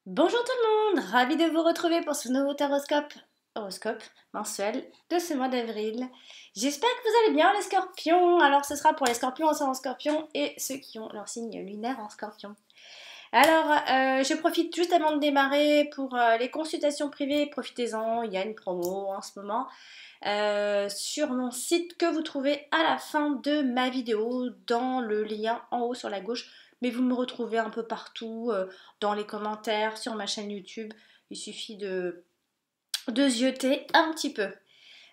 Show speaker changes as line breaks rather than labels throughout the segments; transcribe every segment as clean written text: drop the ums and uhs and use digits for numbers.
Bonjour tout le monde, ravi de vous retrouver pour ce nouveau horoscope mensuel de ce mois d'avril. J'espère que vous allez bien les scorpions. Alors ce sera pour les scorpions en scorpion et ceux qui ont leur signe lunaire en scorpion. Alors je profite juste avant de démarrer pour les consultations privées, profitez-en, il y a une promo en ce moment. Sur mon site que vous trouvez à la fin de ma vidéo dans le lien en haut sur la gauche, mais vous me retrouvez un peu partout dans les commentaires sur ma chaîne YouTube. Il suffit de zioter un petit peu.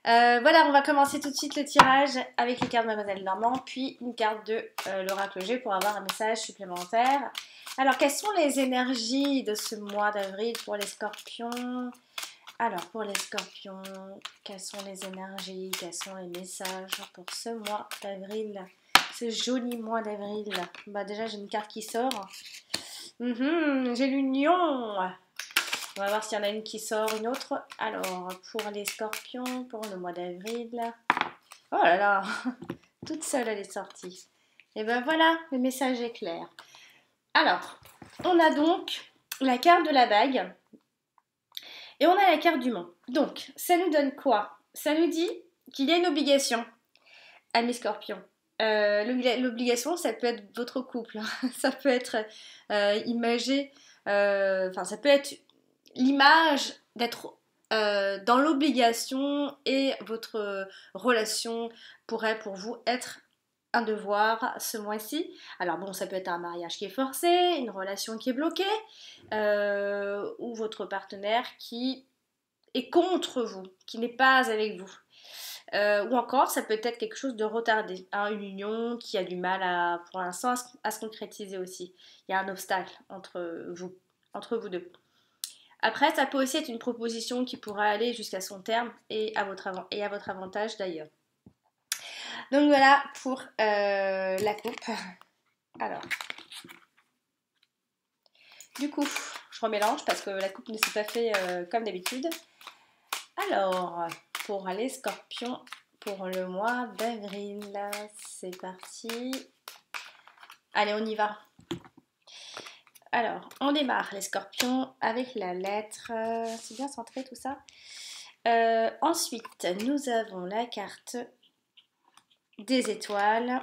Voilà, on va commencer tout de suite le tirage avec les cartes de Mademoiselle Normand, puis une carte de l'oracle G pour avoir un message supplémentaire. Alors, quelles sont les énergies de ce mois d'avril pour les scorpions? Alors, pour les scorpions, quelles sont les énergies, quels sont les messages pour ce mois d'avril, ce joli mois d'avril? Bah déjà, j'ai une carte qui sort. J'ai l'union. On va voir s'il y en a une qui sort, une autre. Alors, pour les scorpions, pour le mois d'avril. Oh là là, toute seule elle est sortie. Et ben voilà, le message est clair. Alors, on a donc la carte de la bague. Et on a la carte du monde. Donc, ça nous donne quoi? Ça nous dit qu'il y a une obligation à mes scorpions. L'obligation, ça peut être votre couple. Ça peut être imagé. Ça peut être l'image d'être dans l'obligation et votre relation pourrait pour vous être un devoir ce mois-ci. Alors bon, ça peut être un mariage qui est forcé, une relation qui est bloquée, ou votre partenaire qui est contre vous, qui n'est pas avec vous. Ou encore, ça peut être quelque chose de retardé, hein, une union qui a du mal pour l'instant à se concrétiser aussi. Il y a un obstacle entre vous deux. Après, ça peut aussi être une proposition qui pourra aller jusqu'à son terme et à votre avantage d'ailleurs. Donc voilà pour la coupe. Alors, du coup, je remélange parce que la coupe ne s'est pas fait comme d'habitude. Alors, pour les scorpions, pour le mois d'avril, c'est parti. Allez, on y va. Alors, on démarre les scorpions avec la lettre. C'est bien centré tout ça. Ensuite, nous avons la carte des étoiles.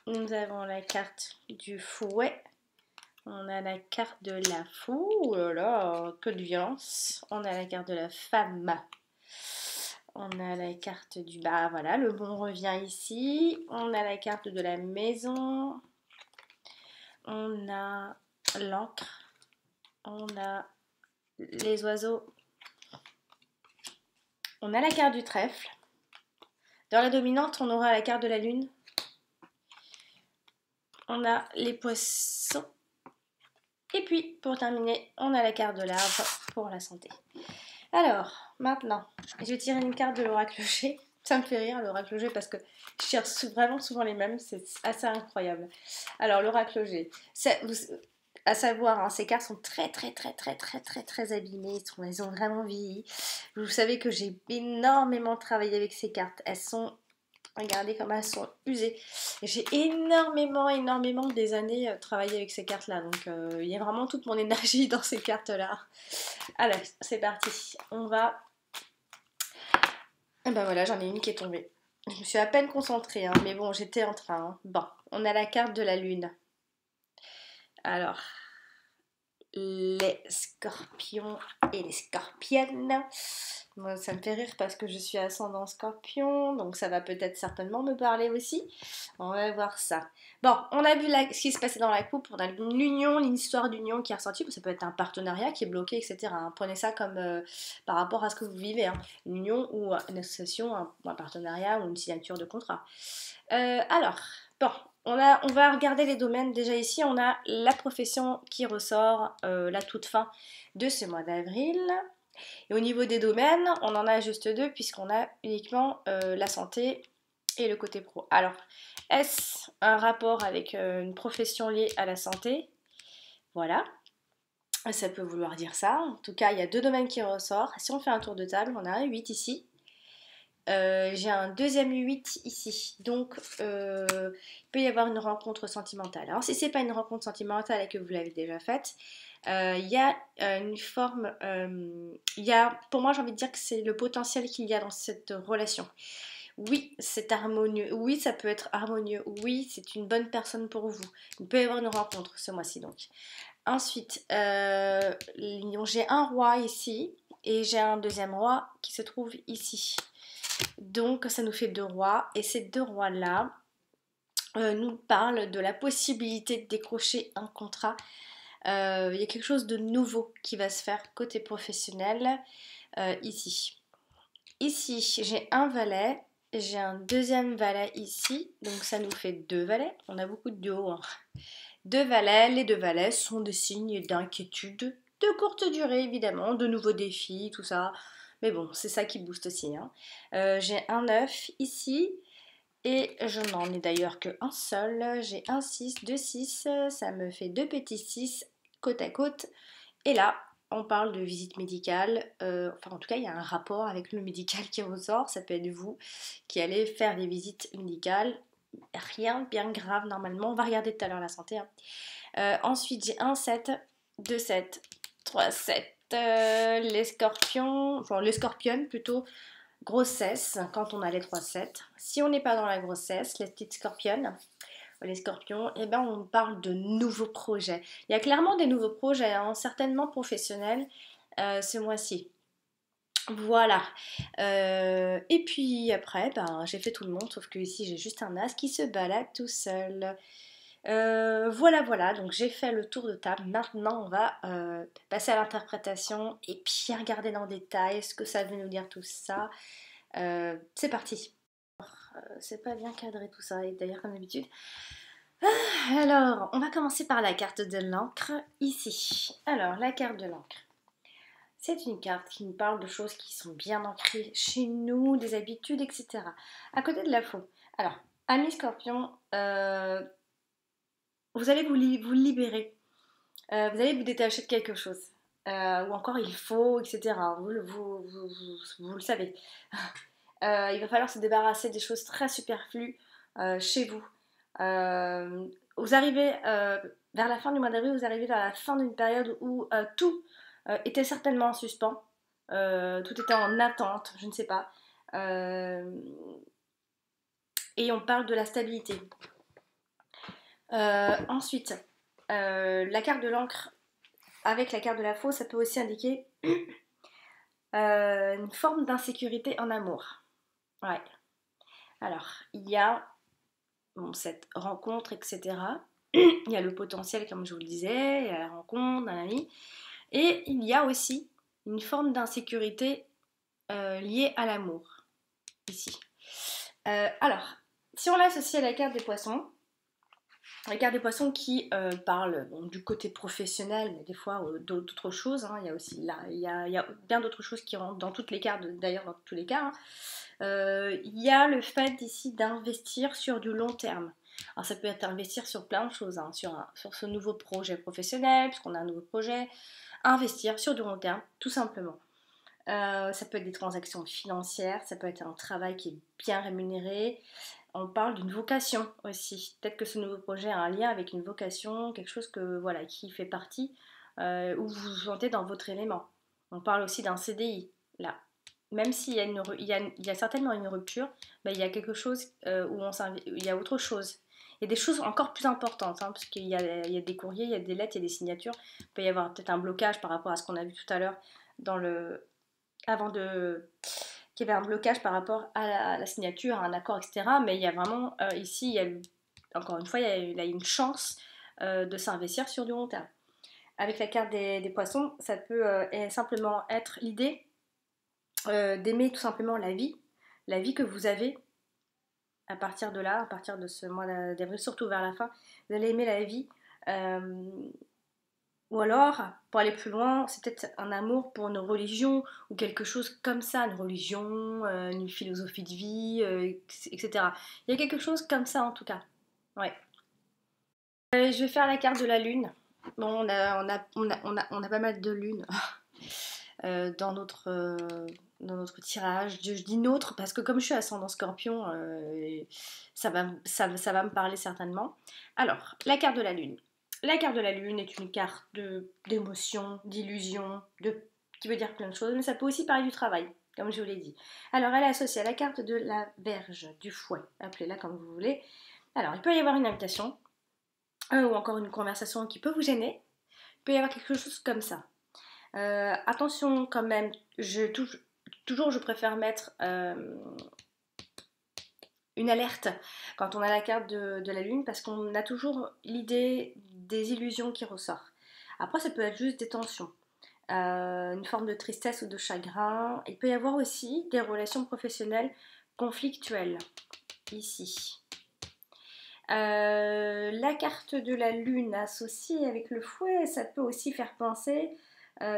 Nous avons la carte du fouet. On a la carte de la fou. Oh là là, que de violence. On a la carte de la femme. On a la carte du bas. Voilà, le bon revient ici. On a la carte de la maison. On a l'encre. On a les oiseaux. On a la carte du trèfle. Dans la dominante, on aura la carte de la lune. On a les poissons. Et puis, pour terminer, on a la carte de l'arbre pour la santé. Alors, maintenant, je vais tirer une carte de l'oracle G. Ça me fait rire, l'oracle G, parce que je cherche vraiment souvent les mêmes. C'est assez incroyable. Alors, l'oracle G. À savoir, hein, ces cartes sont très abîmées. Elles ont vraiment vieilli. Vous savez que j'ai énormément travaillé avec ces cartes. Elles sont... Regardez comment elles sont usées. J'ai énormément des années travaillé avec ces cartes-là. Donc, il y a vraiment toute mon énergie dans ces cartes-là. Allez, c'est parti. On va... Et ben voilà, j'en ai une qui est tombée. Je me suis à peine concentrée, hein, mais bon, j'étais en train. Hein. Bon, on a la carte de la lune. Alors, les scorpions et les scorpiennes. Moi, ça me fait rire parce que je suis ascendant scorpion, donc ça va peut-être certainement me parler aussi. On va voir ça. Bon, on a vu ce qui se passait dans la coupe, on a l'union, l'histoire d'union qui est ressortie. Ça peut être un partenariat qui est bloqué, etc. Hein. Prenez ça comme par rapport à ce que vous vivez. Hein. Une union ou une association, un partenariat ou une signature de contrat. Alors, bon, on va regarder les domaines. Déjà ici, on a la profession qui ressort la toute fin de ce mois d'avril. Et au niveau des domaines, on en a juste deux puisqu'on a uniquement la santé et le côté pro. Alors, est-ce un rapport avec une profession liée à la santé? Voilà, ça peut vouloir dire ça. En tout cas, il y a deux domaines qui ressortent. Si on fait un tour de table, on a 8 ici. J'ai un deuxième 8 ici, donc il peut y avoir une rencontre sentimentale. Alors si c'est pas une rencontre sentimentale et que vous l'avez déjà faite, il y a une forme, pour moi j'ai envie de dire que c'est le potentiel qu'il y a dans cette relation. Oui, c'est harmonieux, oui ça peut être harmonieux, oui c'est une bonne personne pour vous. Il peut y avoir une rencontre ce mois-ci donc. Ensuite, j'ai un roi ici et j'ai un deuxième roi qui se trouve ici. Donc ça nous fait deux rois et ces deux rois-là nous parlent de la possibilité de décrocher un contrat. Il y a quelque chose de nouveau qui va se faire côté professionnel ici. Ici, j'ai un valet, j'ai un deuxième valet ici, donc ça nous fait deux valets. On a beaucoup de duos. Hein. Deux valets, les deux valets sont des signes d'inquiétude, de courte durée évidemment, de nouveaux défis, tout ça. Mais bon, c'est ça qui booste aussi. Hein. J'ai un 9 ici, et je n'en ai d'ailleurs qu'un seul. J'ai un 6, deux 6, ça me fait deux petits 6 côte à côte. Et là, on parle de visite médicale. Enfin, en tout cas, il y a un rapport avec le médical qui ressort. Ça peut être vous qui allez faire des visites médicales. Rien de bien grave normalement. On va regarder tout à l'heure la santé. Hein. Ensuite, j'ai un 7, 2 7, 3 7. Les scorpions, enfin les scorpionnes plutôt, grossesse quand on a les 3 7. Si on n'est pas dans la grossesse, les petites scorpionnes, les scorpions, eh ben on parle de nouveaux projets. Il y a clairement des nouveaux projets, hein, certainement professionnels ce mois-ci. Voilà. Et puis après, ben, j'ai fait tout le monde, sauf que ici j'ai juste un as qui se balade tout seul. Voilà, donc j'ai fait le tour de table. Maintenant, on va passer à l'interprétation et puis regarder dans le détail ce que ça veut nous dire tout ça. C'est parti. C'est pas bien cadré tout ça, et d'ailleurs comme d'habitude. Alors, on va commencer par la carte de l'encre, ici. Alors, la carte de l'encre. C'est une carte qui nous parle de choses qui sont bien ancrées chez nous, des habitudes, etc. À côté de la faux. Alors, amis scorpion, vous allez vous libérer. Vous allez vous détacher de quelque chose. Ou encore il faut, etc. Vous le savez. Il va falloir se débarrasser des choses très superflues chez vous. Vous arrivez vers la fin du mois d'avril, vous arrivez vers la fin d'une période où tout était certainement en suspens. Tout était en attente, je ne sais pas. Et on parle de la stabilité. Ensuite, la carte de l'encre avec la carte de la faux, ça peut aussi indiquer une forme d'insécurité en amour. Ouais. Alors, il y a cette rencontre, etc. Il y a le potentiel, comme je vous le disais, il y a la rencontre, nanani. Et il y a aussi une forme d'insécurité liée à l'amour, ici. Alors, si on l'associe à la carte des poissons, la carte des poissons qui parle du côté professionnel, mais des fois d'autres choses. Hein. Il y a aussi là, il y a bien d'autres choses qui rentrent dans toutes les cartes, d'ailleurs dans tous les cas. Hein. Il y a le fait ici d'investir sur du long terme. Alors ça peut être investir sur plein de choses, hein, sur ce nouveau projet professionnel, puisqu'on a un nouveau projet, investir sur du long terme, tout simplement. Ça peut être des transactions financières, ça peut être un travail qui est bien rémunéré. On parle d'une vocation aussi. Peut-être que ce nouveau projet a un lien avec une vocation, quelque chose que, voilà, qui fait partie, où vous vous sentez dans votre élément. On parle aussi d'un CDI, là. Même s'il y a, il y a certainement une rupture, il y a quelque chose où il y a autre chose. Il y a des choses encore plus importantes, hein, parce qu'il y a des courriers, il y a des lettres, il y a des signatures. Il peut y avoir peut-être un blocage par rapport à ce qu'on a vu tout à l'heure dans le... avant de... qu'il y avait un blocage par rapport à la signature, à un accord, etc. Mais il y a vraiment, ici, il y a encore une fois, il y a une chance de s'investir sur du long terme. Avec la carte des poissons, ça peut simplement être l'idée d'aimer tout simplement la vie que vous avez à partir de là, à partir de ce mois d'avril, surtout vers la fin, vous allez aimer la vie. Ou alors, pour aller plus loin, c'est peut-être un amour pour une religion ou quelque chose comme ça, une religion, une philosophie de vie, etc. Il y a quelque chose comme ça en tout cas. Ouais. Je vais faire la carte de la lune. Bon, on a pas mal de lunes dans dans notre tirage. Je dis nôtre parce que comme je suis ascendant Scorpion, ça va me parler certainement. Alors, la carte de la Lune. La carte de la Lune est une carte d'émotion, d'illusion, qui veut dire plein de choses, mais ça peut aussi parler du travail, comme je vous l'ai dit. Alors, elle est associée à la carte de la Verge, du fouet, appelez-la comme vous voulez. Alors, il peut y avoir une invitation, ou encore une conversation qui peut vous gêner. Il peut y avoir quelque chose comme ça. Attention quand même, toujours je préfère mettre une alerte quand on a la carte de la Lune parce qu'on a toujours l'idée des illusions qui ressortent. Après, ça peut être juste des tensions, une forme de tristesse ou de chagrin. Il peut y avoir aussi des relations professionnelles conflictuelles, ici. La carte de la Lune associée avec le fouet, ça peut aussi faire penser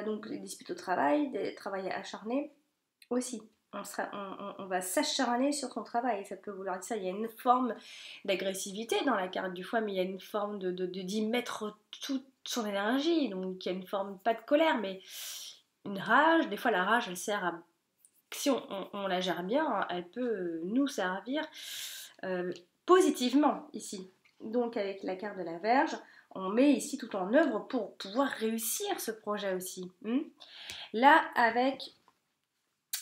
donc des disputes au travail, des travails acharnés aussi. On va s'acharner sur son travail, ça peut vouloir dire ça. Il y a une forme d'agressivité dans la carte du foie, mais il y a une forme d'y mettre toute son énergie. Donc il y a une forme, pas de colère, mais une rage. Des fois, la rage, elle sert à. Si on la gère bien, elle peut nous servir positivement ici. Donc, avec la carte de la Verge, on met ici tout en œuvre pour pouvoir réussir ce projet aussi. Là, avec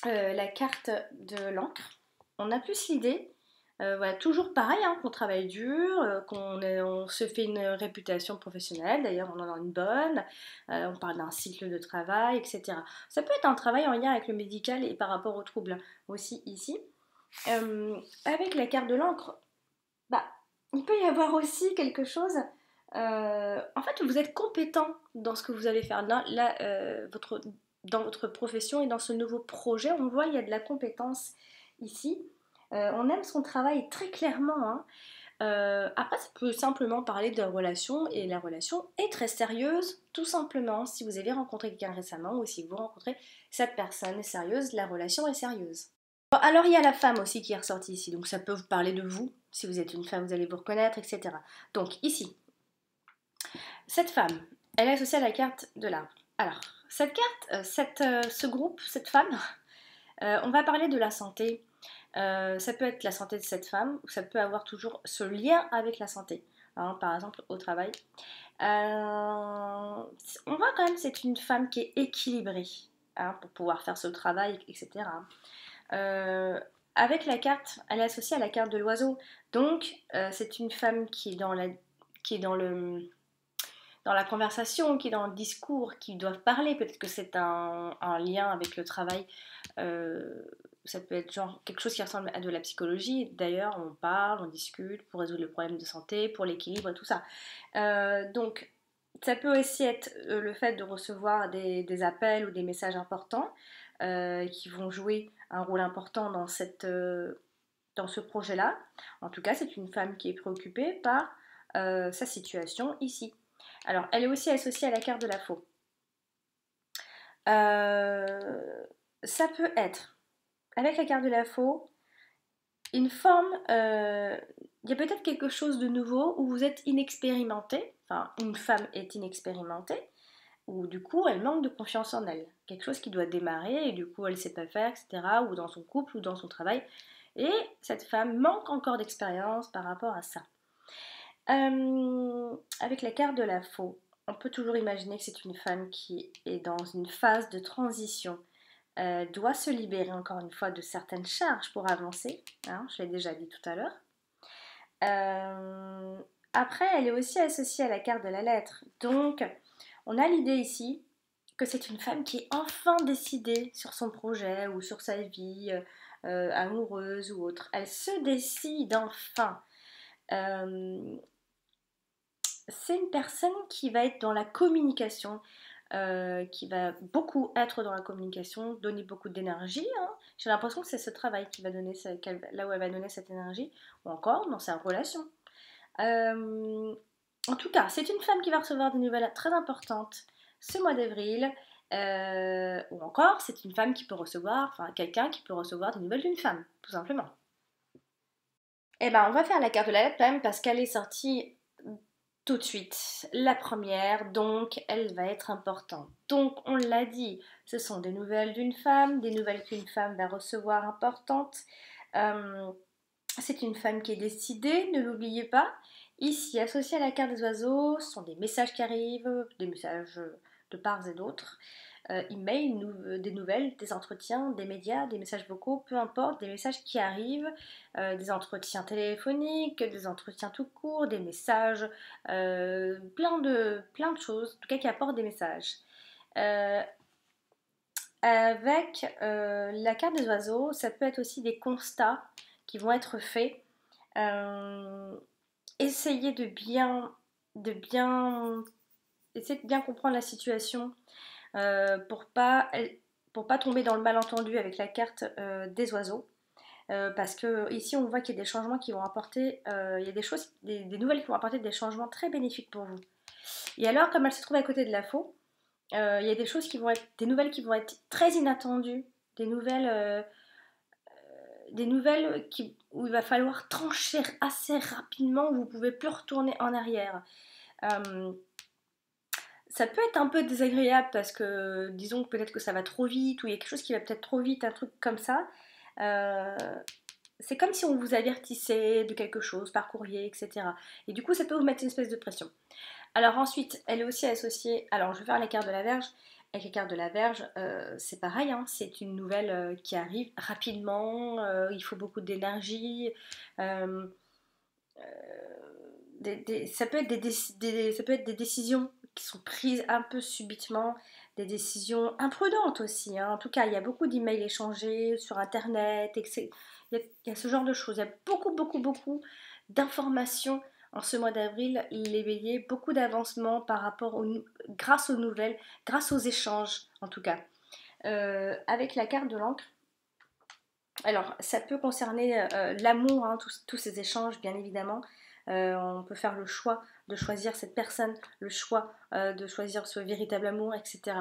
la carte de l'encre, on a plus l'idée, voilà, toujours pareil, hein, qu'on travaille dur, on se fait une réputation professionnelle, d'ailleurs on en a une bonne, on parle d'un cycle de travail, etc. Ça peut être un travail en lien avec le médical et par rapport aux troubles aussi ici. Avec la carte de l'encre, bah, il peut y avoir aussi quelque chose. En fait, vous êtes compétent dans ce que vous allez faire. Là, dans votre profession et dans ce nouveau projet, on voit il y a de la compétence ici. On aime son travail très clairement. Hein. Après, ça peut simplement parler de relation et la relation est très sérieuse, tout simplement. Si vous avez rencontré quelqu'un récemment ou si vous rencontrez cette personne est sérieuse, la relation est sérieuse. Bon, alors il y a la femme aussi qui est ressortie ici, donc ça peut vous parler de vous. Si vous êtes une femme, vous allez vous reconnaître, etc. Donc ici, cette femme, elle est associée à la carte de l'arbre. Alors, cette carte, ce groupe, cette femme, on va parler de la santé. Ça peut être la santé de cette femme, ou ça peut avoir toujours ce lien avec la santé. Hein, par exemple, au travail. On voit quand même que c'est une femme qui est équilibrée hein, pour pouvoir faire ce travail, etc. Avec la carte, elle est associée à la carte de l'oiseau. Donc, c'est une femme qui est dans la conversation, qui est dans le discours, qui doivent parler. Peut-être que c'est un lien avec le travail. Ça peut être genre quelque chose qui ressemble à de la psychologie. D'ailleurs, on parle, on discute pour résoudre le problème de santé, pour l'équilibre et tout ça. Donc, ça peut aussi être le fait de recevoir des appels ou des messages importants qui vont jouer un rôle important dans ce projet-là. En tout cas, c'est une femme qui est préoccupée par sa situation ici. Alors, elle est aussi associée à la carte de la faux. Ça peut être, avec la carte de la faux, une forme, il y a peut-être quelque chose de nouveau où vous êtes inexpérimenté, enfin, une femme est inexpérimentée, ou du coup, elle manque de confiance en elle. Quelque chose qui doit démarrer et du coup, elle ne sait pas faire, etc., ou dans son couple, ou dans son travail. Et cette femme manque encore d'expérience par rapport à ça. Avec la carte de la faux, on peut toujours imaginer que c'est une femme qui est dans une phase de transition, doit se libérer encore une fois de certaines charges pour avancer, hein, je l'ai déjà dit tout à l'heure. Après, elle est aussi associée à la carte de la lettre, donc on a l'idée ici que c'est une femme qui est enfin décidée sur son projet ou sur sa vie amoureuse ou autre. Elle se décide enfin. C'est une personne qui va être dans la communication, qui va beaucoup être dans la communication, donner beaucoup d'énergie. Hein. J'ai l'impression que c'est ce travail qui va donner, là où elle va donner cette énergie, ou encore dans sa relation. En tout cas, c'est une femme qui va recevoir des nouvelles très importantes ce mois d'avril, ou encore c'est une femme qui peut recevoir, enfin quelqu'un qui peut recevoir des nouvelles d'une femme, tout simplement. Eh ben, on va faire la carte de la lettre quand même parce qu'elle est sortie tout de suite. La première, donc, elle va être importante. Donc, on l'a dit, ce sont des nouvelles d'une femme, des nouvelles qu'une femme va recevoir importantes. Euh, c'est une femme qui est décidée, ne l'oubliez pas. Ici, associé à la carte des oiseaux, ce sont des messages qui arrivent, des messages de part et d'autre. Email, des nouvelles, des entretiens, des médias, des messages vocaux, peu importe, des messages qui arrivent, des entretiens téléphoniques, des entretiens tout court, des messages, plein de choses, en tout cas qui apportent des messages. Euh, avec la carte des oiseaux, ça peut être aussi des constats qui vont être faits. Euh, essayez de bien, essayer de bien comprendre la situation pour pas tomber dans le malentendu avec la carte des oiseaux. Parce que ici on voit qu'il y a des changements qui vont apporter, il y a des choses, des nouvelles qui vont apporter des changements très bénéfiques pour vous. Et alors, comme elle se trouve à côté de la faux, il y a des choses qui vont être, des nouvelles qui vont être très inattendues, des nouvelles où il va falloir trancher assez rapidement, où vous ne pouvez plus retourner en arrière. Euh, ça peut être un peu désagréable parce que, disons, peut-être que ça va trop vite, ou il y a quelque chose qui va peut-être trop vite, un truc comme ça. Euh, c'est comme si on vous avertissait de quelque chose par courrier, etc. Et du coup, ça peut vous mettre une espèce de pression. Alors ensuite, elle est aussi associée, alors je vais faire les cartes de la Vierge. Avec les cartes de la Vierge, c'est pareil, hein, c'est une nouvelle qui arrive rapidement, il faut beaucoup d'énergie. euh, ça peut être ça peut être des décisions qui sont prises un peu subitement, des décisions imprudentes aussi, hein. En tout cas, il y a beaucoup d'emails échangés sur Internet, il y a ce genre de choses. Il y a beaucoup d'informations en ce mois d'avril, l'éveillé, beaucoup d'avancements grâce aux nouvelles, grâce aux échanges en tout cas. Avec la carte de l'encre, alors ça peut concerner l'amour, hein, tous ces échanges bien évidemment. On peut faire le choix de choisir cette personne, le choix de choisir ce véritable amour, etc.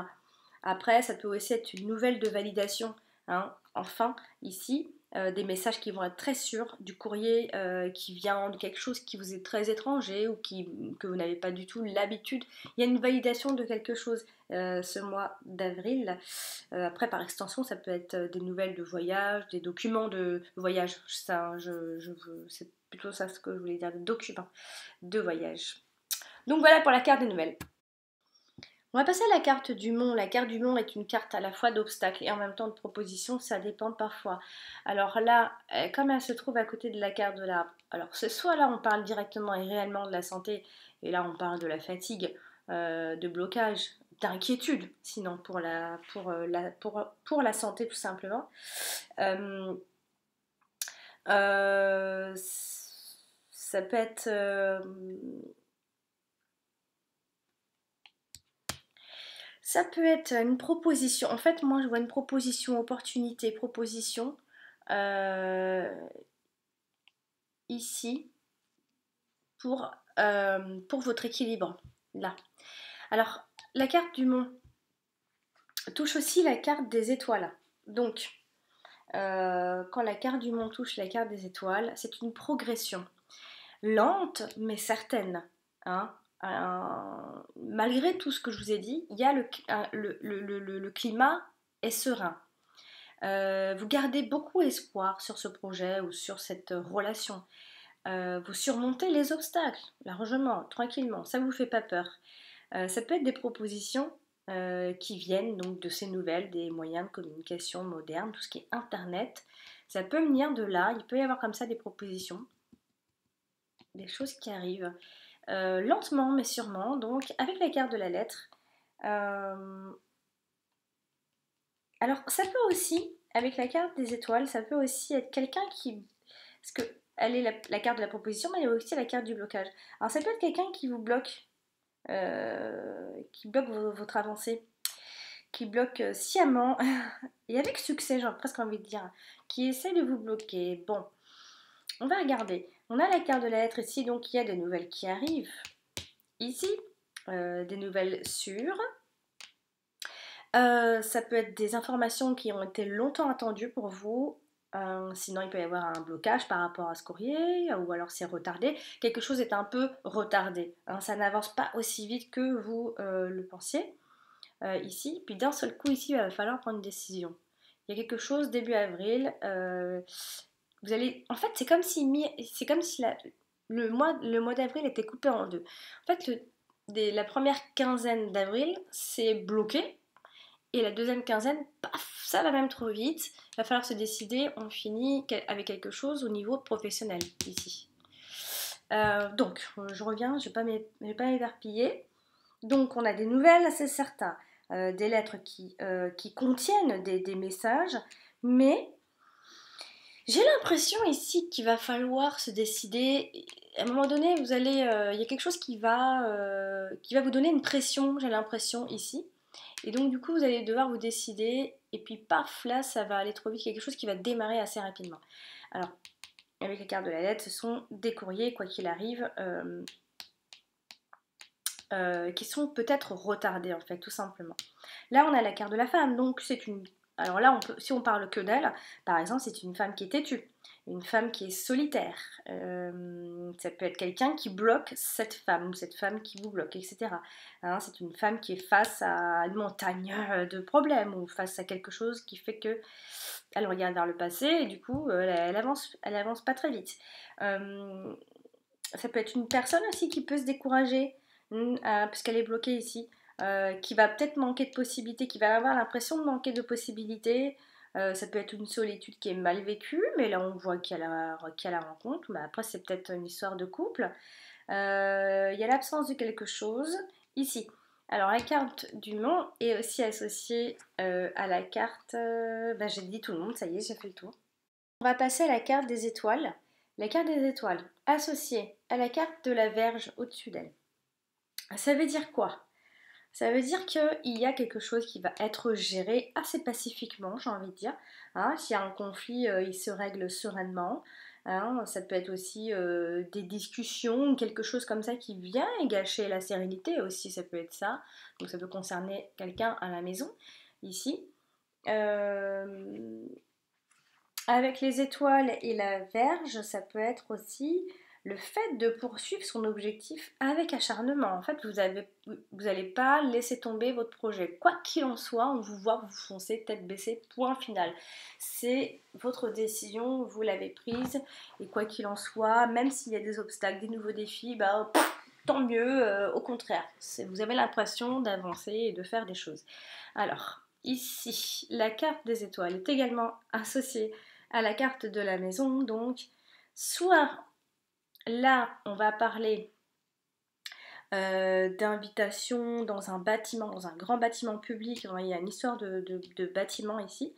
Après, ça peut aussi être une nouvelle de validation, hein. Enfin, ici, des messages qui vont être très sûrs, du courrier qui vient de quelque chose qui vous est très étranger ou que vous n'avez pas du tout l'habitude. Il y a une validation de quelque chose ce mois d'avril. Après, par extension, ça peut être des nouvelles de voyage, des documents de voyage. Ça, c'est plutôt ça ce que je voulais dire, des documents de voyage. Donc voilà pour la carte des nouvelles. On va passer à la carte du mont. La carte du mont est une carte à la fois d'obstacles et en même temps de propositions, ça dépend parfois. Alors là, comme elle se trouve à côté de la carte de l'arbre, alors c'est soit là on parle directement et réellement de la santé, et là on parle de la fatigue, de blocage, d'inquiétude, sinon pour la santé tout simplement. Euh, euh, ça peut être ça peut être une proposition. En fait, moi, je vois une proposition, opportunité, proposition euh, ici pour votre équilibre. Là. Alors, la carte du mont touche aussi la carte des étoiles. Donc, quand la carte du mont touche la carte des étoiles, c'est une progression. Lente, mais certaine. Hein. Malgré tout ce que je vous ai dit, il y a le climat est serein. Vous gardez beaucoup espoir sur ce projet ou sur cette relation. Vous surmontez les obstacles largement, tranquillement. Ça ne vous fait pas peur. Ça peut être des propositions qui viennent donc de ces nouvelles, des moyens de communication modernes, tout ce qui est Internet. Ça peut venir de là. Il peut y avoir comme ça des propositions, des choses qui arrivent lentement mais sûrement. Donc avec la carte de la lettre. Alors ça peut aussi, avec la carte des étoiles, ça peut aussi être quelqu'un qui... Parce que elle est la carte de la proposition, mais elle est aussi la carte du blocage. Alors ça peut être quelqu'un qui bloque votre avancée, qui bloque sciemment, et avec succès, j'ai presque envie de dire, qui essaie de vous bloquer. Bon, on va regarder. On a la carte de la lettre ici, donc il y a des nouvelles qui arrivent. Ici, des nouvelles sûres. Ça peut être des informations qui ont été longtemps attendues pour vous. Sinon, il peut y avoir un blocage par rapport à ce courrier, ou alors c'est retardé. Quelque chose est un peu retardé, hein, ça n'avance pas aussi vite que vous le pensiez ici. Puis d'un seul coup, ici, il va falloir prendre une décision. Il y a quelque chose début avril. Vous allez, en fait, c'est comme si le mois d'avril était coupé en deux. En fait, la première quinzaine d'avril, c'est bloqué. Et la deuxième quinzaine, paf, ça va même trop vite. Il va falloir se décider. On finit avec quelque chose au niveau professionnel ici. Donc, je reviens, je ne vais pas m'éparpiller. Donc, on a des nouvelles, c'est certain. Des lettres qui contiennent des messages. Mais j'ai l'impression ici qu'il va falloir se décider. À un moment donné, il y a quelque chose qui va vous donner une pression, j'ai l'impression ici. Et donc, du coup, vous allez devoir vous décider. Et puis, paf, là, ça va aller trop vite. Quelque chose qui va démarrer assez rapidement. Alors, avec les cartes de la lettre, ce sont des courriers, quoi qu'il arrive, qui sont peut-être retardés, en fait, tout simplement. Là, on a la carte de la femme. Donc, c'est une... Alors là, si on parle que d'elle, par exemple, c'est une femme qui est têtue. Une femme qui est solitaire. Ça peut être quelqu'un qui bloque cette femme ou cette femme qui vous bloque, etc. Hein, c'est une femme qui est face à une montagne de problèmes ou face à quelque chose qui fait que elle regarde vers le passé et du coup elle avance pas très vite. Ça peut être une personne aussi qui peut se décourager parce qu'elle est bloquée ici. Qui va peut-être manquer de possibilités, qui va avoir l'impression de manquer de possibilités. Ça peut être une solitude qui est mal vécue, mais là on voit qu'il y a la rencontre. Mais après, c'est peut-être une histoire de couple. Il y a l'absence de quelque chose ici. Alors, la carte du monde est aussi associée à la carte. J'ai dit tout le monde, ça y est, j'ai fait le tour. On va passer à la carte des étoiles. La carte des étoiles associée à la carte de la Vierge au-dessus d'elle. Ça veut dire quoi? Ça veut dire qu'il y a quelque chose qui va être géré assez pacifiquement, j'ai envie de dire. Hein, s'il y a un conflit, il se règle sereinement. Hein, ça peut être aussi des discussions, quelque chose comme ça qui vient gâcher la sérénité aussi, ça peut être ça. Donc ça peut concerner quelqu'un à la maison, ici. Avec les étoiles et la Vierge, ça peut être aussi le fait de poursuivre son objectif avec acharnement. En fait, vous n'allez pas laisser tomber votre projet. Quoi qu'il en soit, on vous voit vous foncer tête baissée, point final. C'est votre décision, vous l'avez prise. Et quoi qu'il en soit, même s'il y a des obstacles, des nouveaux défis, tant mieux, au contraire. Vous avez l'impression d'avancer et de faire des choses. Alors, ici, la carte des étoiles est également associée à la carte de la maison. Donc, soit là, on va parler d'invitation dans un bâtiment, dans un grand bâtiment public. Il y a une histoire de bâtiment ici.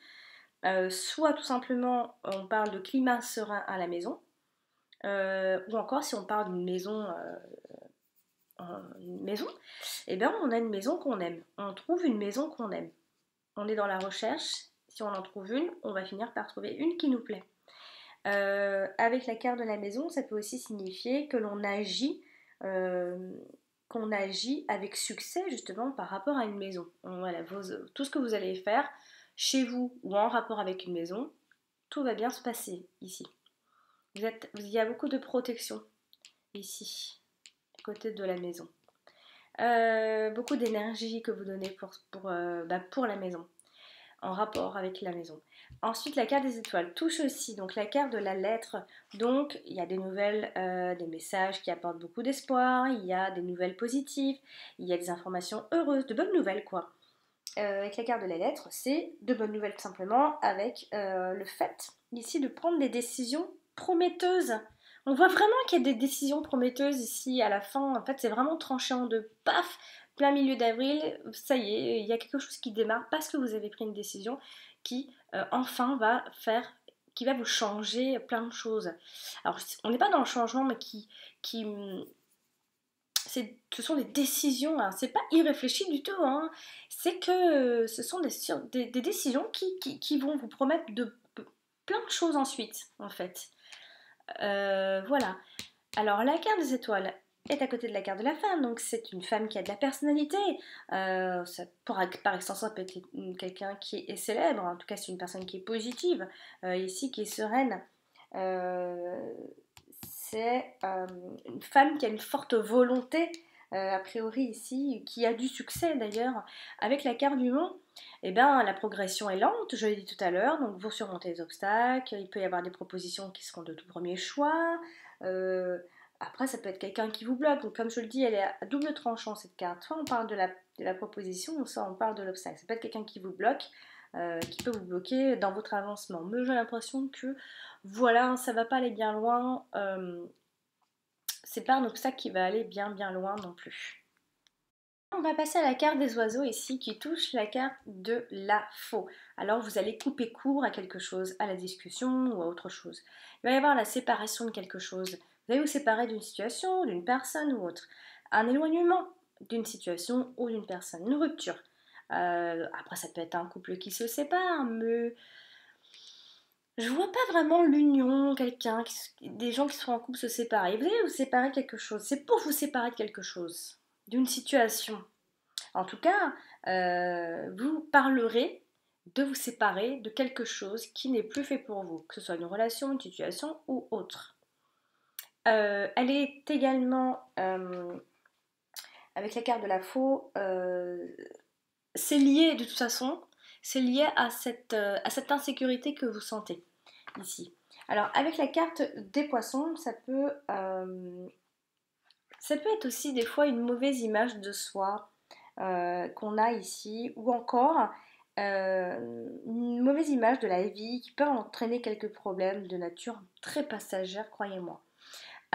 Soit tout simplement, on parle de climat serein à la maison. Ou encore, si on parle d'une maison, eh bien, on a une maison qu'on aime. On trouve une maison qu'on aime. On est dans la recherche. Si on en trouve une, on va finir par trouver une qui nous plaît. Avec la carte de la maison, ça peut aussi signifier que l'on agit, qu'on agit avec succès justement par rapport à une maison. Voilà, tout ce que vous allez faire chez vous ou en rapport avec une maison, tout va bien se passer ici. Il y a beaucoup de protection ici, à côté de la maison. Beaucoup d'énergie que vous donnez pour la maison, en rapport avec la maison. Ensuite, la carte des étoiles touche aussi donc la carte de la lettre. Donc, il y a des nouvelles, des messages qui apportent beaucoup d'espoir, il y a des nouvelles positives, il y a des informations heureuses, de bonnes nouvelles quoi. Avec la carte de la lettre, c'est de bonnes nouvelles tout simplement, avec le fait ici de prendre des décisions prometteuses. On voit vraiment qu'il y a des décisions prometteuses ici à la fin. En fait, c'est vraiment tranché en deux. Paf, plein milieu d'avril, ça y est, il y a quelque chose qui démarre parce que vous avez pris une décision qui enfin qui va vous changer plein de choses. Alors, on n'est pas dans le changement, mais ce sont des décisions, hein. C'est pas irréfléchi du tout, hein. C'est que ce sont des décisions qui vont vous promettre plein de choses ensuite, en fait. Voilà. Alors, la carte des étoiles est à côté de la carte de la femme, donc c'est une femme qui a de la personnalité. Par extension, ça peut être quelqu'un qui est célèbre, en tout cas c'est une personne qui est positive, ici qui est sereine. C'est une femme qui a une forte volonté, a priori ici, qui a du succès d'ailleurs. Avec la carte du monde, eh bien, la progression est lente, je l'ai dit tout à l'heure, donc vous surmontez les obstacles, il peut y avoir des propositions qui seront de tout premier choix. Euh, Après, ça peut être quelqu'un qui vous bloque, donc comme je le dis, elle est à double tranchant cette carte. Soit on parle de la proposition, soit on parle de l'obstacle. Ça peut être quelqu'un qui vous bloque, qui peut vous bloquer dans votre avancement. Mais j'ai l'impression que voilà, ça va pas aller bien loin. C'est pas un obstacle qui va aller bien bien loin non plus. On va passer à la carte des oiseaux ici qui touche la carte de la faux. Alors vous allez couper court à quelque chose, à la discussion ou à autre chose. Il va y avoir la séparation de quelque chose. Vous allez vous séparer d'une situation, d'une personne ou autre. Un éloignement d'une situation ou d'une personne, une rupture. Après ça peut être un couple qui se sépare, mais je vois pas vraiment l'union, des gens qui sont en couple se séparer. Vous allez vous séparer de quelque chose. C'est pour vous séparer de quelque chose, d'une situation. En tout cas, vous parlerez de vous séparer de quelque chose qui n'est plus fait pour vous, que ce soit une relation, une situation ou autre. Elle est également, avec la carte de la faux, c'est lié de toute façon, c'est lié à cette insécurité que vous sentez ici. Alors avec la carte des poissons, ça peut être aussi des fois une mauvaise image de soi qu'on a ici, ou encore une mauvaise image de la vie qui peut entraîner quelques problèmes de nature très passagère, croyez-moi.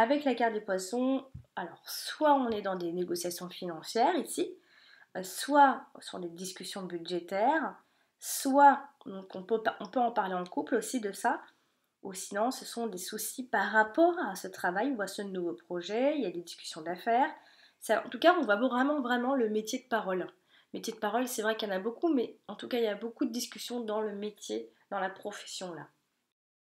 Avec la carte des poissons, alors soit on est dans des négociations financières ici, soit sur des discussions budgétaires, soit donc on peut en parler en couple aussi de ça, ou sinon ce sont des soucis par rapport à ce travail ou à ce nouveau projet, il y a des discussions d'affaires. En tout cas, on voit vraiment, vraiment le métier de parole. Métier de parole, c'est vrai qu'il y en a beaucoup, mais en tout cas, il y a beaucoup de discussions dans le métier, dans la profession là.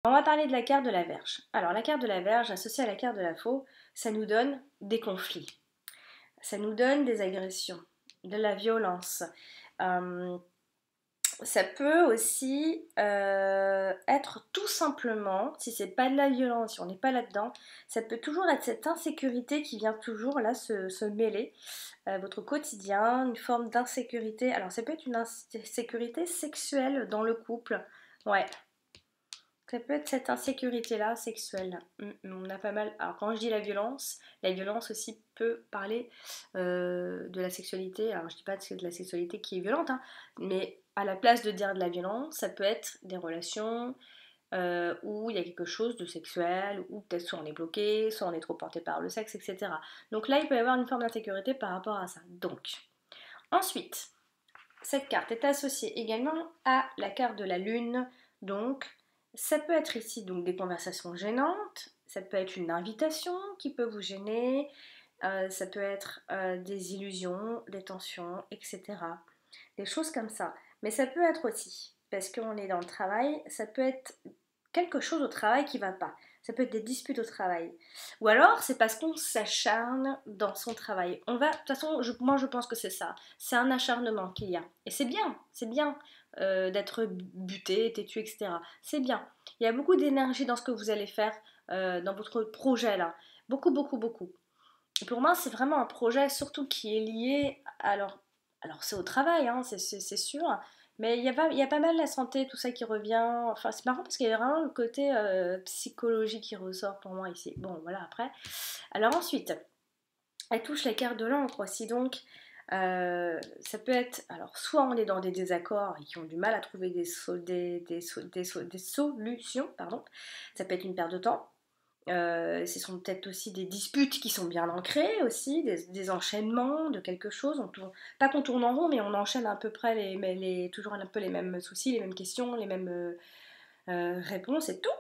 On va parler de la carte de la Vierge. Alors, la carte de la Vierge, associée à la carte de la Faux, ça nous donne des conflits. Ça nous donne des agressions, de la violence. Ça peut aussi être tout simplement, si c'est pas de la violence, si on n'est pas là-dedans, ça peut toujours être cette insécurité qui vient toujours là se mêler à votre quotidien, une forme d'insécurité. Alors ça peut être une insécurité sexuelle dans le couple, ouais. Ça peut être cette insécurité-là, sexuelle. On a pas mal. Alors, quand je dis la violence aussi peut parler de la sexualité. Alors, je dis pas que c'est de la sexualité qui est violente, hein, mais à la place de dire de la violence, ça peut être des relations où il y a quelque chose de sexuel, ou peut-être soit on est bloqué, soit on est trop porté par le sexe, etc. Donc là, il peut y avoir une forme d'insécurité par rapport à ça. Donc, ensuite, cette carte est associée également à la carte de la lune, donc ça peut être ici donc des conversations gênantes, ça peut être une invitation qui peut vous gêner, ça peut être des illusions, des tensions, etc. Des choses comme ça. Mais ça peut être aussi, parce qu'on est dans le travail, ça peut être quelque chose au travail qui va pas. Ça peut être des disputes au travail. Ou alors, c'est parce qu'on s'acharne dans son travail. De toute façon, moi je pense que c'est ça. C'est un acharnement qu'il y a. Et c'est bien d'être buté, têtu, etc. C'est bien. Il y a beaucoup d'énergie dans ce que vous allez faire, dans votre projet là. Beaucoup, beaucoup, beaucoup. Et pour moi, c'est vraiment un projet surtout qui est lié alors c'est au travail, hein, c'est sûr, mais il y a pas mal la santé, tout ça qui revient. Enfin, c'est marrant parce qu'il y a vraiment le côté psychologie qui ressort pour moi ici. Bon, voilà, après. Alors ensuite, elle touche la carte de l'encre aussi, donc ça peut être, alors soit on est dans des désaccords et qui ont du mal à trouver des solutions, pardon. Ça peut être une perte de temps. Ce sont peut-être aussi des disputes qui sont bien ancrées aussi, des enchaînements de quelque chose. Pas qu'on tourne en rond, mais on enchaîne à peu près toujours un peu les mêmes soucis, les mêmes questions, les mêmes réponses et tout.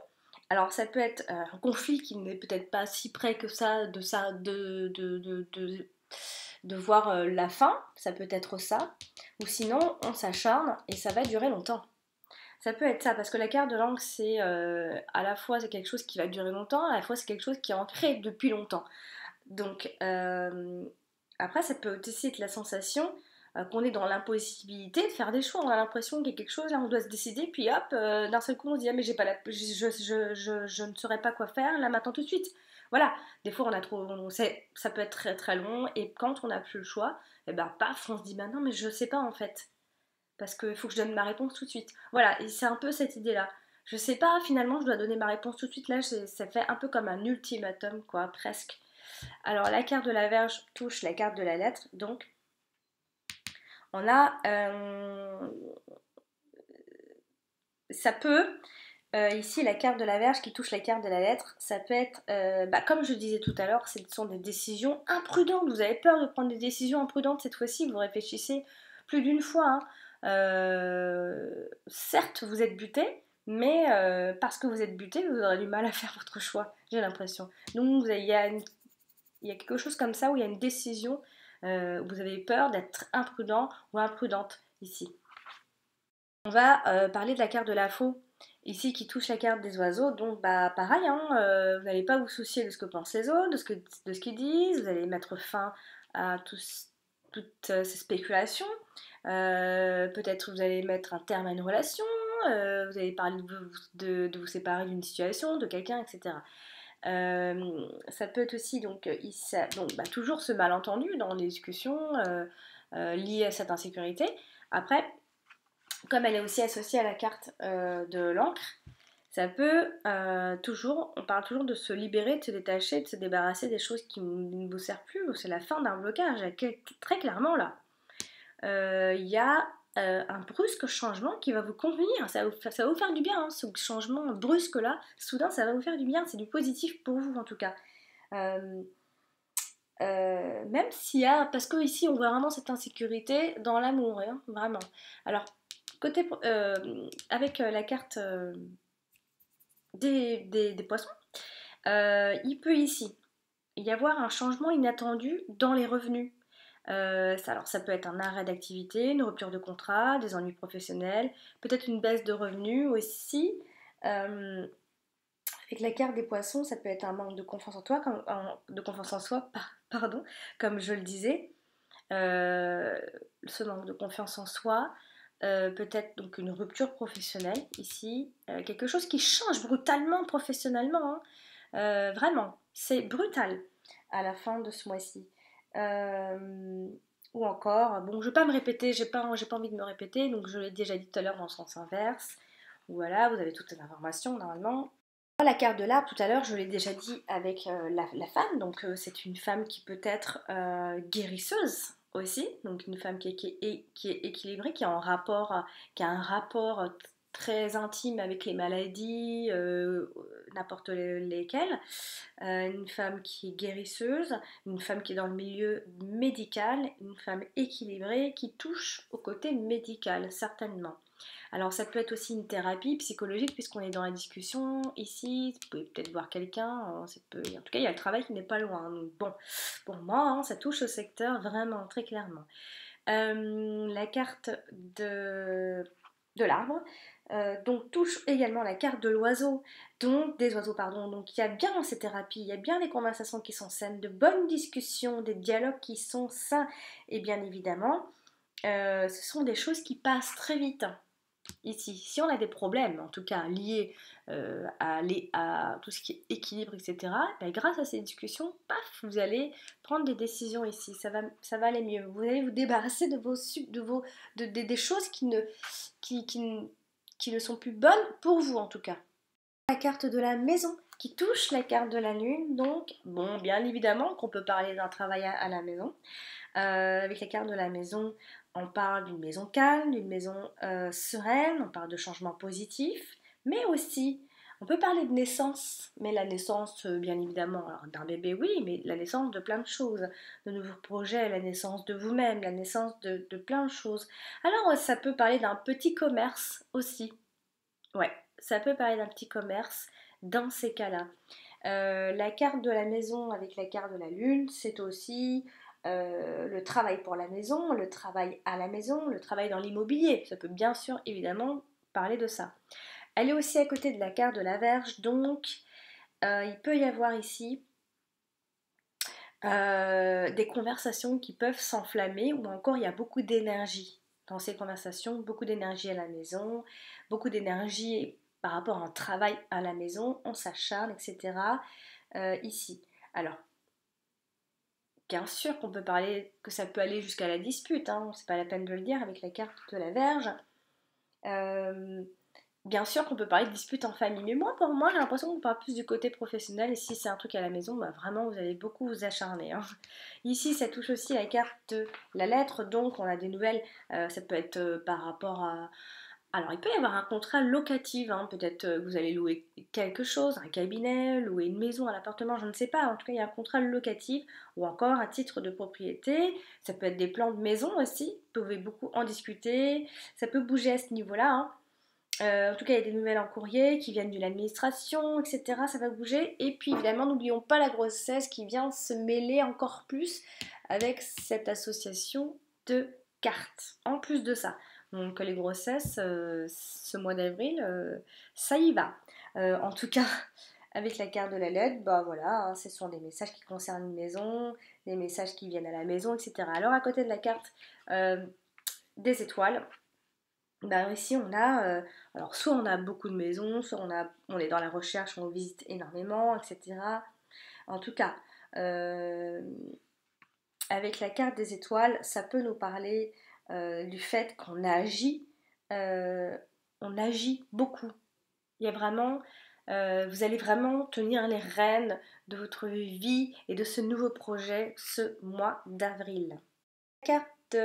Alors ça peut être un conflit qui n'est peut-être pas si près que ça, de voir la fin, ça peut être ça. Ou sinon, on s'acharne et ça va durer longtemps. Ça peut être ça, parce que la carte de langue, c'est à la fois c'est quelque chose qui va durer longtemps, à la fois c'est quelque chose qui est ancré depuis longtemps. Donc, après, ça peut aussi être la sensation qu'on est dans l'impossibilité de faire des choix. On a l'impression qu'il y a quelque chose, là, on doit se décider, puis hop, d'un seul coup, on se dit, ah, mais j'ai pas je ne saurais pas quoi faire, là, maintenant, tout de suite. Voilà, des fois, ça peut être très très long, et quand on n'a plus le choix, et ben, paf, on se dit, bah non, mais je sais pas, en fait, parce qu'il faut que je donne ma réponse tout de suite. Voilà, et c'est un peu cette idée-là. Je sais pas, finalement, je dois donner ma réponse tout de suite, là, ça fait un peu comme un ultimatum, quoi, presque. Alors, la carte de la Vierge touche la carte de la lettre, donc on a, ça peut, ici la carte de la Vierge qui touche la carte de la lettre, ça peut être, comme je disais tout à l'heure, ce sont des décisions imprudentes. Vous avez peur de prendre des décisions imprudentes cette fois-ci, vous réfléchissez plus d'une fois, hein. Certes, vous êtes buté, mais parce que vous êtes buté, vous aurez du mal à faire votre choix, j'ai l'impression. Donc il y a quelque chose comme ça où il y a une décision, où vous avez peur d'être imprudent ou imprudente ici. On va parler de la carte de la faux, ici qui touche la carte des oiseaux, donc bah pareil, hein, vous n'allez pas vous soucier de ce que pensent les autres, de ce qu'ils disent, vous allez mettre fin à toutes ces spéculations, peut-être vous allez mettre un terme à une relation, vous allez parler de vous séparer d'une situation, de quelqu'un, etc. Ça peut être aussi toujours ce malentendu dans les discussions liées à cette insécurité. Après, comme elle est aussi associée à la carte de l'encre, ça peut on parle toujours de se libérer, de se détacher, de se débarrasser des choses qui ne vous servent plus. C'est la fin d'un blocage, très clairement là. Il y a un brusque changement qui va vous convenir, ça va vous faire du bien, hein, ce changement brusque là, soudain ça va vous faire du bien, c'est du positif pour vous en tout cas. Euh, Même s'il y a, parce que ici on voit vraiment cette insécurité dans l'amour, hein, vraiment. Alors, avec la carte des poissons, il peut ici y avoir un changement inattendu dans les revenus. Alors ça peut être un arrêt d'activité, une rupture de contrat, des ennuis professionnels, peut-être une baisse de revenus aussi. Euh, avec la carte des poissons, ça peut être un manque de confiance en toi, de confiance en soi, pardon, comme je le disais. Euh, Ce manque de confiance en soi, peut-être donc une rupture professionnelle ici, quelque chose qui change brutalement professionnellement, hein. Vraiment, c'est brutal à la fin de ce mois-ci. Euh, ou encore, bon, je ne vais pas me répéter, j'ai pas envie de me répéter, donc je l'ai déjà dit tout à l'heure dans le sens inverse. Voilà, vous avez toutes les informations normalement. La carte de l'arbre, tout à l'heure, je l'ai déjà dit avec la femme, donc c'est une femme qui peut être guérisseuse aussi, donc une femme qui est équilibrée, qui a un rapport très intime avec les maladies, n'importe lesquelles, une femme qui est guérisseuse, une femme qui est dans le milieu médical, une femme équilibrée qui touche au côté médical, certainement. Alors ça peut être aussi une thérapie psychologique puisqu'on est dans la discussion ici, vous pouvez peut-être voir quelqu'un, en tout cas il y a le travail qui n'est pas loin. Donc bon, pour moi ça touche au secteur vraiment très clairement. La carte de l'arbre, donc touche également la carte de l'oiseau, donc des oiseaux pardon, donc il y a bien ces thérapies, il y a bien des conversations qui sont saines, de bonnes discussions, des dialogues qui sont sains et bien évidemment ce sont des choses qui passent très vite. Ici, si on a des problèmes, en tout cas liés à tout ce qui est équilibre, etc., ben, grâce à ces discussions, paf, vous allez prendre des décisions ici, ça va aller mieux. Vous allez vous débarrasser des choses qui ne sont plus bonnes pour vous, en tout cas. La carte de la maison qui touche la carte de la lune, donc, bon, bien évidemment qu'on peut parler d'un travail à la maison. Avec la carte de la maison, on parle d'une maison calme, d'une maison sereine, on parle de changements positifs, mais aussi on peut parler de naissance, mais la naissance, bien évidemment, alors d'un bébé, oui, mais la naissance de plein de choses, de nouveaux projets, la naissance de vous-même, la naissance de plein de choses. Alors, ça peut parler d'un petit commerce aussi. Ouais, ça peut parler d'un petit commerce dans ces cas-là. La carte de la maison avec la carte de la lune, c'est aussi le travail pour la maison, le travail à la maison, le travail dans l'immobilier. Ça peut bien sûr évidemment parler de ça. Elle est aussi à côté de la carte de la Vierge, donc il peut y avoir ici des conversations qui peuvent s'enflammer ou encore il y a beaucoup d'énergie dans ces conversations, beaucoup d'énergie à la maison, beaucoup d'énergie par rapport à un travail à la maison, on s'acharne, etc. Ici. Alors, bien sûr qu'on peut parler, que ça peut aller jusqu'à la dispute, hein, c'est pas la peine de le dire avec la carte de la Vierge. Euh, Bien sûr qu'on peut parler de disputes en famille, mais moi, pour moi, j'ai l'impression qu'on parle plus du côté professionnel, et si c'est un truc à la maison, bah vraiment, vous allez beaucoup vous acharner, hein. Ici, ça touche aussi la carte de la lettre, donc on a des nouvelles, ça peut être par rapport à... Alors, il peut y avoir un contrat locatif, hein, peut-être que vous allez louer quelque chose, un cabinet, louer une maison, un appartement, je ne sais pas, en tout cas, il y a un contrat locatif, ou encore un titre de propriété, ça peut être des plans de maison aussi, vous pouvez beaucoup en discuter, ça peut bouger à ce niveau-là, hein. En tout cas, il y a des nouvelles en courrier qui viennent de l'administration, etc. Ça va bouger. Et puis, évidemment, n'oublions pas la grossesse qui vient se mêler encore plus avec cette association de cartes. En plus de ça. Donc, les grossesses, ce mois d'avril, ça y va. En tout cas, avec la carte de la lettre, bah voilà, hein, ce sont des messages qui concernent une maison, des messages qui viennent à la maison, etc. Alors, à côté de la carte des étoiles, bah ici on a, alors soit on a beaucoup de maisons, soit on est dans la recherche, on visite énormément, etc. En tout cas, euh, avec la carte des étoiles, ça peut nous parler du fait euh, on agit beaucoup. Il y a vraiment, vous allez vraiment tenir les rênes de votre vie et de ce nouveau projet ce mois d'avril. Carte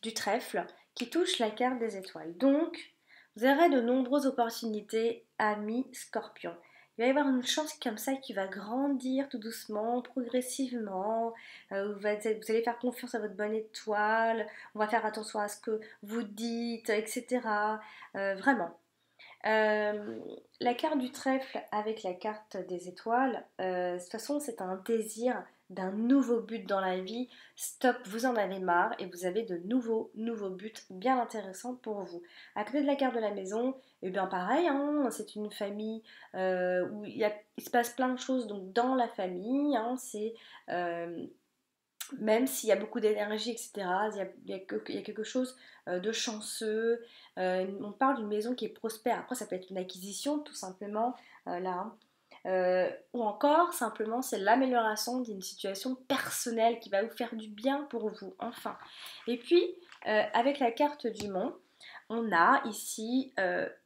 du trèfle qui touche la carte des étoiles. Donc, vous aurez de nombreuses opportunités, amis scorpions. Il va y avoir une chance comme ça qui va grandir tout doucement, progressivement. Vous allez faire confiance à votre bonne étoile. On va faire attention à ce que vous dites, etc. Vraiment. Euh, la carte du trèfle avec la carte des étoiles, de toute façon, c'est un désir d'un nouveau but dans la vie. Stop, vous en avez marre et vous avez de nouveaux buts bien intéressants pour vous. À côté de la carte de la maison, et bien pareil, hein, c'est une famille où il se passe plein de choses donc dans la famille. Hein, c'est même s'il y a beaucoup d'énergie, etc., il y a quelque chose de chanceux. On parle d'une maison qui est prospère. Après, ça peut être une acquisition, tout simplement, là. Hein. Ou encore, simplement, c'est l'amélioration d'une situation personnelle qui va vous faire du bien pour vous, enfin. Et puis, avec la carte du monde, on a ici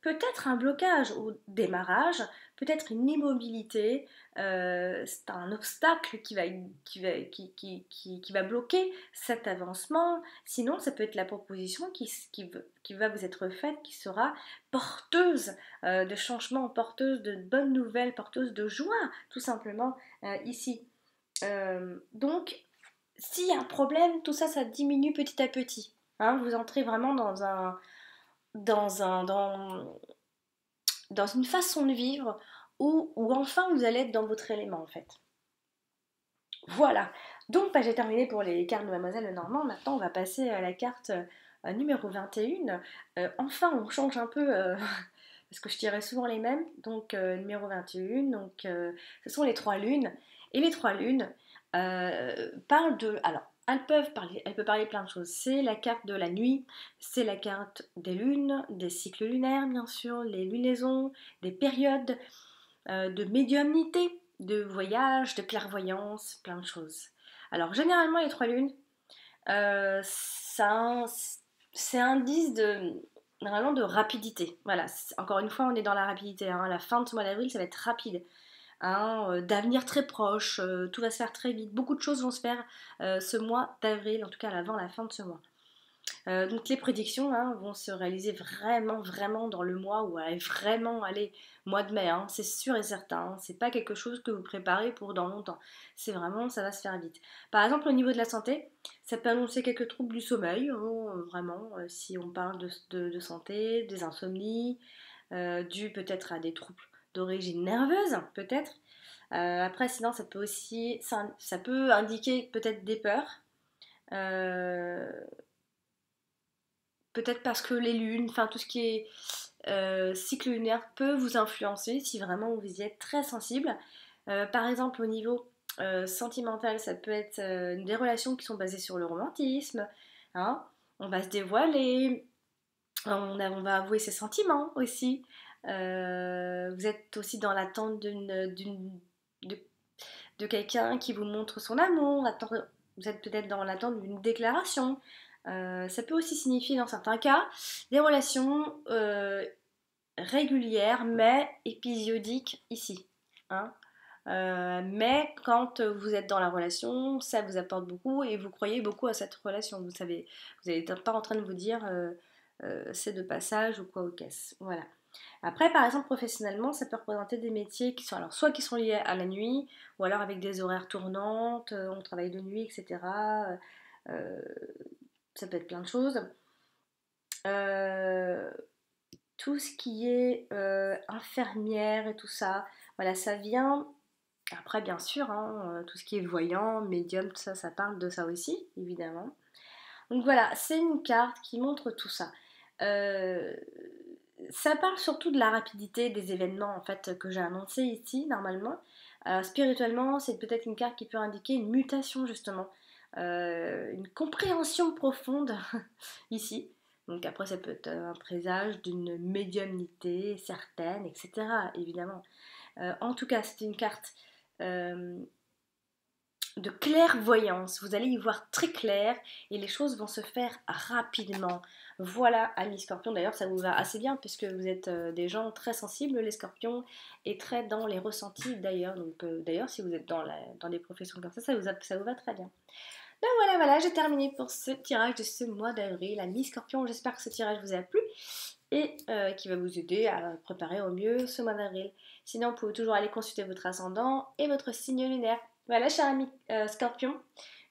peut-être un blocage au démarrage, peut-être une immobilité, c'est un obstacle qui va bloquer cet avancement. Sinon, ça peut être la proposition qui va vous être faite, qui sera porteuse de changements, porteuse de bonnes nouvelles, porteuse de joie, tout simplement, ici. Donc, s'il y a un problème, tout ça, ça diminue petit à petit. Hein, vous entrez vraiment dans, un, dans une façon de vivre où enfin vous allez être dans votre élément en fait. Voilà. Donc bah, j'ai terminé pour les cartes de Mademoiselle Lenormand. Maintenant on va passer à la carte numéro 21. Enfin on change un peu parce que je tirais souvent les mêmes. Donc numéro 21, donc ce sont les trois lunes. Et les trois lunes parlent de... Alors elle peut parler plein de choses. C'est la carte de la nuit, c'est la carte des lunes, des cycles lunaires bien sûr, les lunaisons, des périodes, de médiumnité, de voyage, de clairvoyance, plein de choses. Alors généralement les trois lunes, c'est un indice de vraiment de rapidité. Voilà, encore une fois on est dans la rapidité. Hein. À la fin de ce mois d'avril ça va être rapide. Hein, d'avenir très proche, tout va se faire très vite. Beaucoup de choses vont se faire ce mois d'avril, en tout cas avant la fin de ce mois. Donc les prédictions hein, vont se réaliser vraiment dans le mois où elle est vraiment allez, mois de mai, hein, c'est sûr et certain. Hein, c'est pas quelque chose que vous préparez pour dans longtemps. C'est vraiment, ça va se faire vite. Par exemple, au niveau de la santé, ça peut annoncer quelques troubles du sommeil, hein, vraiment, si on parle de santé, des insomnies, dû peut-être à des troubles d'origine nerveuse, peut-être. Après, sinon, ça peut indiquer peut-être des peurs. Euh, Peut-être parce que les lunes, enfin tout ce qui est cycle lunaire peut vous influencer si vraiment vous y êtes très sensible. Par exemple au niveau Sentimental, ça peut être des relations qui sont basées sur le romantisme, hein. On va se dévoiler, on va avouer ses sentiments aussi. Vous êtes aussi dans l'attente de, de quelqu'un qui vous montre son amour. Vous êtes peut-être dans l'attente d'une déclaration. Ça peut aussi signifier dans certains cas des relations régulières mais épisodiques ici, hein. Mais quand vous êtes dans la relation, ça vous apporte beaucoup et vous croyez beaucoup à cette relation. Vous savez, vous n'êtes pas en train de vous dire c'est de passage ou quoi aux caisses. Voilà. Après, par exemple, professionnellement, ça peut représenter des métiers qui sont alors soit qui sont liés à la nuit, ou alors avec des horaires tournantes, on travaille de nuit, etc. Euh, Ça peut être plein de choses. Euh, tout ce qui est infirmière et tout ça, voilà, ça vient. Après, bien sûr, hein, tout ce qui est voyant, médium, tout ça, ça parle de ça aussi, évidemment. Donc voilà, c'est une carte qui montre tout ça. Euh, Ça parle surtout de la rapidité des événements en fait que j'ai annoncé ici normalement. Spirituellement, c'est peut-être une carte qui peut indiquer une mutation justement, une compréhension profonde ici. Donc après, ça peut être un présage d'une médiumnité certaine, etc. Évidemment. En tout cas, c'est une carte euh, de clairvoyance. Vous allez y voir très clair et les choses vont se faire rapidement. Voilà, amis scorpions. D'ailleurs, ça vous va assez bien puisque vous êtes des gens très sensibles, les scorpions, et très dans les ressentis d'ailleurs. Donc, d'ailleurs, si vous êtes dans des professions comme ça vous va très bien. Donc voilà, j'ai terminé pour ce tirage de ce mois d'avril. Amis scorpions, j'espère que ce tirage vous a plu et qui va vous aider à préparer au mieux ce mois d'avril. Sinon, vous pouvez toujours aller consulter votre ascendant et votre signe lunaire. Voilà, cher ami Scorpion,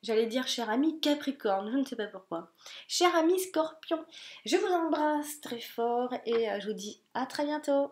j'allais dire cher ami Capricorne, je ne sais pas pourquoi. Cher ami Scorpion, je vous embrasse très fort et je vous dis à très bientôt.